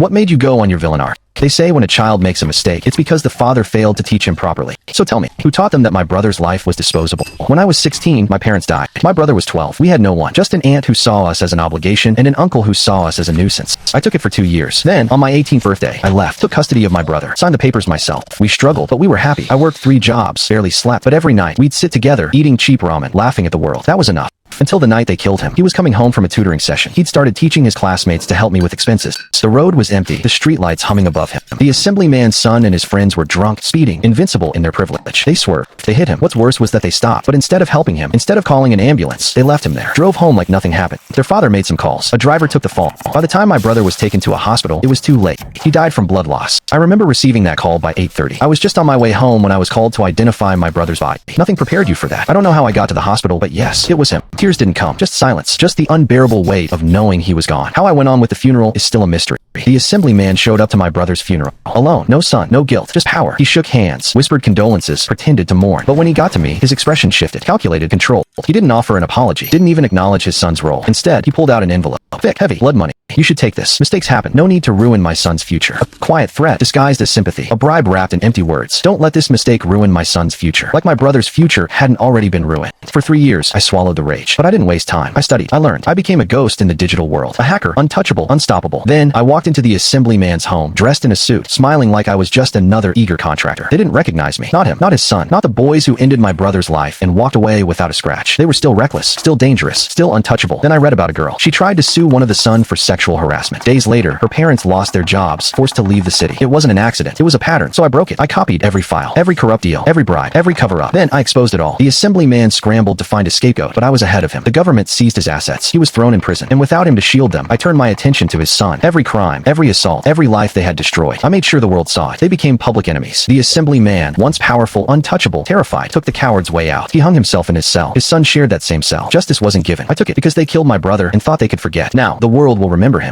What made you go on your villain arc? They say when a child makes a mistake, it's because the father failed to teach him properly. So tell me, who taught them that my brother's life was disposable? When I was 16, my parents died. My brother was 12. We had no one. Just an aunt who saw us as an obligation and an uncle who saw us as a nuisance. I took it for 2 years. Then, on my 18th birthday, I left, took custody of my brother, signed the papers myself. We struggled, but we were happy. I worked 3 jobs, barely slept, but every night, we'd sit together, eating cheap ramen, laughing at the world. That was enough. Until the night they killed him. He was coming home from a tutoring session. He'd started teaching his classmates to help me with expenses. The road was empty, the streetlights humming above him. The assemblyman's son and his friends were drunk, speeding, invincible in their privilege. They swerved. They hit him. What's worse was that they stopped, but instead of helping him, instead of calling an ambulance, they left him there. Drove home like nothing happened. Their father made some calls. A driver took the fall. By the time my brother was taken to a hospital, it was too late. He died from blood loss. I remember receiving that call by 8:30. I was just on my way home when I was called to identify my brother's body. Nothing prepared you for that. I don't know how I got to the hospital, but yes, it was him. Tears didn't come. Just silence. Just the unbearable weight of knowing he was gone. How I went on with the funeral is still a mystery. The assemblyman showed up to my brother's funeral. Alone. No son. No guilt. Just power. He shook hands, whispered condolences, pretended to mourn. But when he got to me, his expression shifted. Calculated, controlled. He didn't offer an apology. Didn't even acknowledge his son's role. Instead, he pulled out an envelope. Thick, heavy, blood money. You should take this. Mistakes happen. No need to ruin my son's future. A quiet threat disguised as sympathy. A bribe wrapped in empty words. Don't let this mistake ruin my son's future. Like my brother's future hadn't already been ruined. For 3 years, I swallowed the rage. But I didn't waste time. I studied. I learned. I became a ghost in the digital world. A hacker. Untouchable. Unstoppable. Then, I walked into the assemblyman's home, dressed in a suit, smiling like I was just another eager contractor. They didn't recognize me. Not him. Not his son. Not the boys who ended my brother's life and walked away without a scratch. They were still reckless. Still dangerous. Still untouchable. Then I read about a girl. She tried to sue one of the son for sexual harassment. Days later, her parents lost their jobs, forced to leave the city. It wasn't an accident. It was a pattern. So I broke it. I copied every file, every corrupt deal, every bribe, every cover-up. Then I exposed it all. The assemblyman scrambled to find a scapegoat, but I was ahead of him. The government seized his assets. He was thrown in prison. And without him to shield them, I turned my attention to his son. Every crime, every assault, every life they had destroyed. I made sure the world saw it. They became public enemies. The assemblyman, once powerful, untouchable, terrified, took the coward's way out. He hung himself in his cell. His son shared that same cell. Justice wasn't given. I took it because they killed my brother and thought they could forget. Now, the world will remember him.